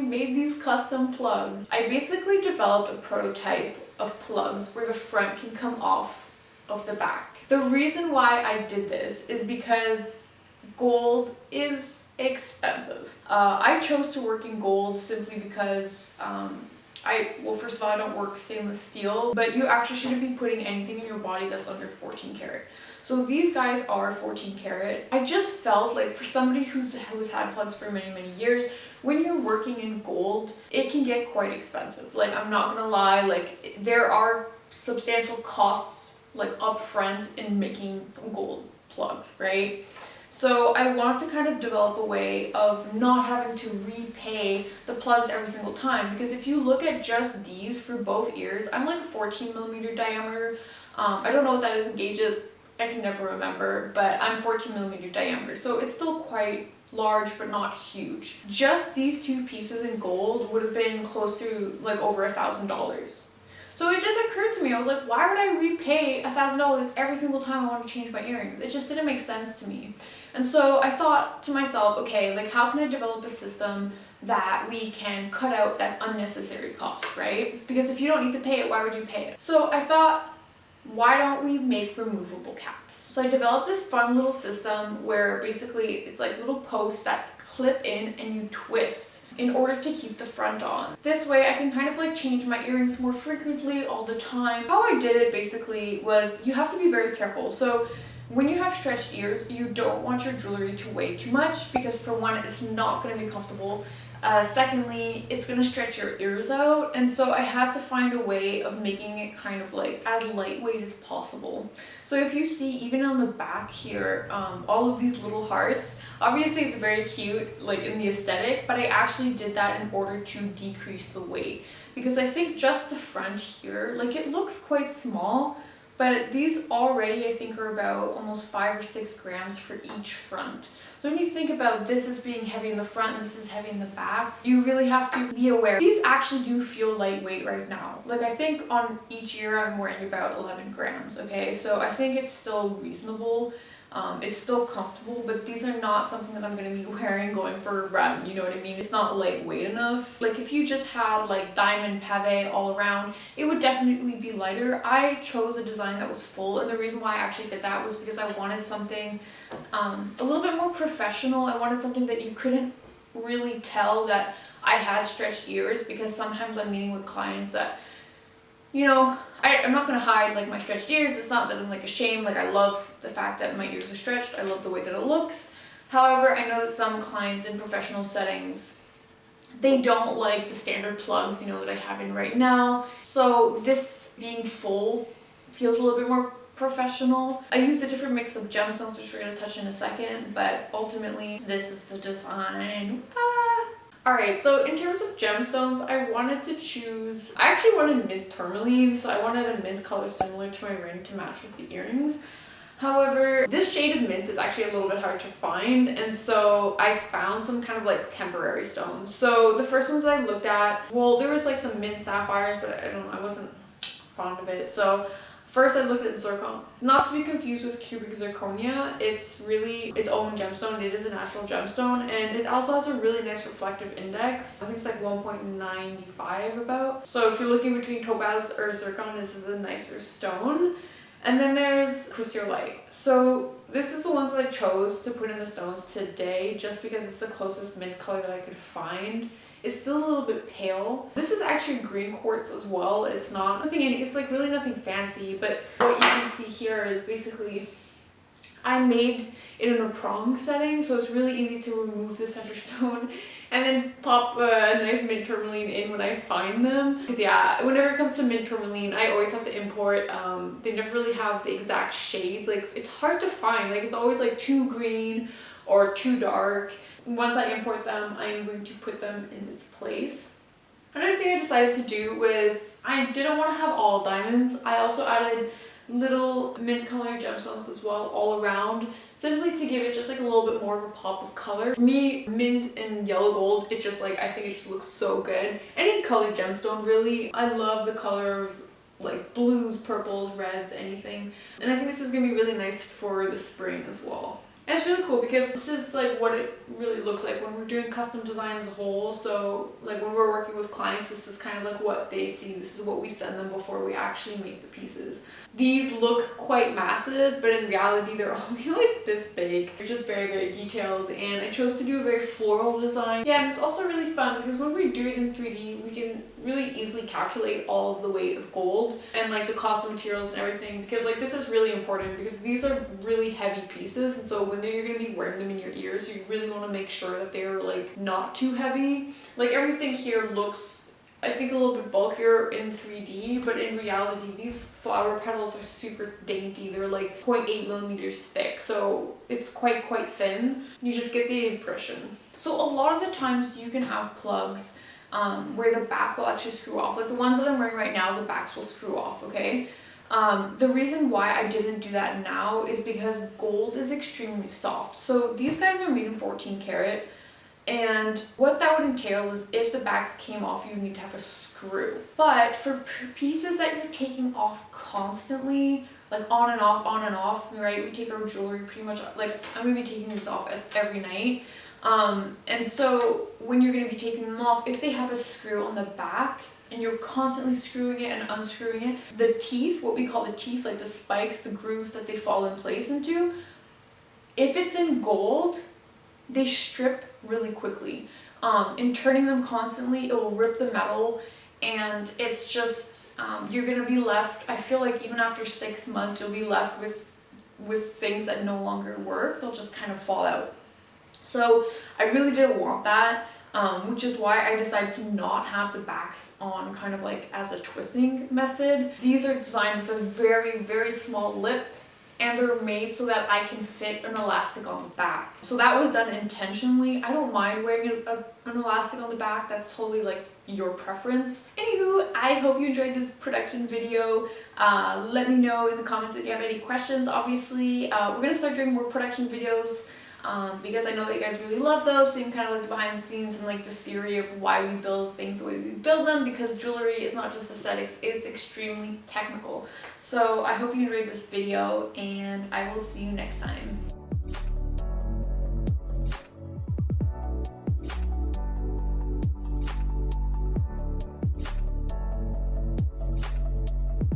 made these custom plugs. I basically developed a prototype of plugs where the front can come off of the back. The reason why I did this is because gold is expensive. I chose to work in gold simply because well, first of all, I don't work stainless steel, but you actually shouldn't be putting anything in your body that's under 14 karat. So these guys are 14 karat. I just felt like for somebody who's had plugs for many, many years, when you're working in gold, it can get quite expensive. Like, I'm not gonna lie, like there are substantial costs like upfront in making gold plugs, right? So I wanted to kind of develop a way of not having to repay the plugs every single time, because if you look at just these for both ears, I'm like 14 millimeter diameter. I don't know what that is in gauges. I can never remember, but I'm 14 millimeter diameter, so it's still quite large but not huge. Just these two pieces in gold would have been close to like over $1,000. So it just occurred to me, I was like, why would I repay $1,000 every single time I want to change my earrings? It just didn't make sense to me. And so I thought to myself, okay, like how can I develop a system that we can cut out that unnecessary cost, right? Because if you don't need to pay it, why would you pay it? So I thought, why don't we make removable caps? So I developed this fun little system where basically it's like little posts that clip in and you twist in order to keep the front on. This way I can kind of like change my earrings more frequently all the time. How I did it basically was, you have to be very careful. So when you have stretched ears, you don't want your jewelry to weigh too much, because for one, it's not going to be comfortable. Secondly, it's going to stretch your ears out, and so I had to find a way of making it kind of like as lightweight as possible. So if you see, even on the back here, all of these little hearts, obviously it's very cute like in the aesthetic, but I actually did that in order to decrease the weight, because I think just the front here, like it looks quite small, but these already I think are about almost 5 or 6 grams for each front. So when you think about this as being heavy in the front and this is heavy in the back, you really have to be aware. These actually do feel lightweight right now. Like I think on each ear I'm wearing about 11 grams, okay? So I think it's still reasonable. It's still comfortable, but these are not something that I'm going to be wearing going for a run, you know what I mean? It's not lightweight enough. Like if you just had like diamond pave all around, it would definitely be lighter. I chose a design that was full, and the reason why I actually did that was because I wanted something a little bit more professional. I wanted something that you couldn't really tell that I had stretched ears, because sometimes I'm meeting with clients that, you know, I'm not going to hide like my stretched ears. It's not that I'm like ashamed. Like I love the fact that my ears are stretched. I love the way that it looks. However, I know that some clients in professional settings, they don't like the standard plugs, you know, that I have in right now. So this being full feels a little bit more professional. I used a different mix of gemstones, which we're going to touch in a second, but ultimately this is the design. Alright, so in terms of gemstones, I wanted to choose, I actually wanted mint tourmaline, so I wanted a mint color similar to my ring to match with the earrings. However, this shade of mint is actually a little bit hard to find, and so I found some kind of like temporary stones. So the first ones that I looked at, well, there was like some mint sapphires, but I wasn't fond of it. So first I looked at zircon, not to be confused with cubic zirconia. It's really its own gemstone. It is a natural gemstone, and it also has a really nice reflective index. I think it's like 1.95 about. So if you're looking between topaz or zircon, this is a nicer stone. And then there's chrysolite. So this is the ones that I chose to put in the stones today, just because it's the closest mint color that I could find. It's still a little bit pale. This is actually green quartz as well. It's not nothing, it's like really nothing fancy, but what you can see here is basically I made it in a prong setting, so it's really easy to remove the center stone and then pop a nice mint tourmaline in when I find them. Because yeah, whenever it comes to mint tourmaline, I always have to import. They never really have the exact shades. Like it's hard to find. Like it's always like too green or too dark. Once I import them, I am going to put them in its place. Another thing I decided to do was, I didn't want to have all diamonds. I also added little mint colored gemstones as well all around, simply to give it just like a little bit more of a pop of color. For me, mint and yellow gold, it just like, I think it just looks so good. Any colored gemstone really. I love the color of like blues, purples, reds, anything. And I think this is gonna be really nice for the spring as well. And it's really cool because this is like what it really looks like when we're doing custom design as a whole. So like when we're working with clients, this is kind of like what they see. This is what we send them before we actually make the pieces. These look quite massive, but in reality they're only like this big. They're just very, very detailed, and I chose to do a very floral design. Yeah, and it's also really fun because when we do it in 3D, we can really easily calculate all of the weight of gold and like the cost of materials and everything, because like this is really important because these are really heavy pieces, and so when you're going to be wearing them in your ears, you really want to make sure that they're like not too heavy. Like everything here looks, I think, a little bit bulkier in 3D, but in reality these flower petals are super dainty. They're like 0.8 millimeters thick, so it's quite thin. You just get the impression. So a lot of the times you can have plugs where the back will actually screw off. Like the ones that I'm wearing right now, the backs will screw off, okay? The reason why I didn't do that now is because gold is extremely soft. So these guys are made in 14 karat, and what that would entail is if the backs came off, you need to have a screw. But for pieces that you're taking off constantly, like on and off, right? We take our jewelry pretty much, like I'm gonna be taking these off every night. And so when you're gonna be taking them off, if they have a screw on the back, and you're constantly screwing it and unscrewing it, the teeth, what we call the teeth, like the spikes, the grooves that they fall in place into, if it's in gold, they strip really quickly. In turning them constantly, it will rip the metal, and it's just, you're gonna be left, I feel like even after 6 months, you'll be left with things that no longer work. They'll just kind of fall out. So I really didn't want that. Which is why I decided to not have the backs on kind of like as a twisting method. These are designed with a very, very small lip, and they're made so that I can fit an elastic on the back. So that was done intentionally. I don't mind wearing an elastic on the back. That's totally like your preference. Anywho, I hope you enjoyed this production video. Let me know in the comments if you have any questions. Obviously, we're gonna start doing more production videos. Because I know that you guys really love those, seeing kind of like the behind the scenes and like the theory of why we build things the way we build them, because jewelry is not just aesthetics, it's extremely technical. So I hope you enjoyed this video, and I will see you next time.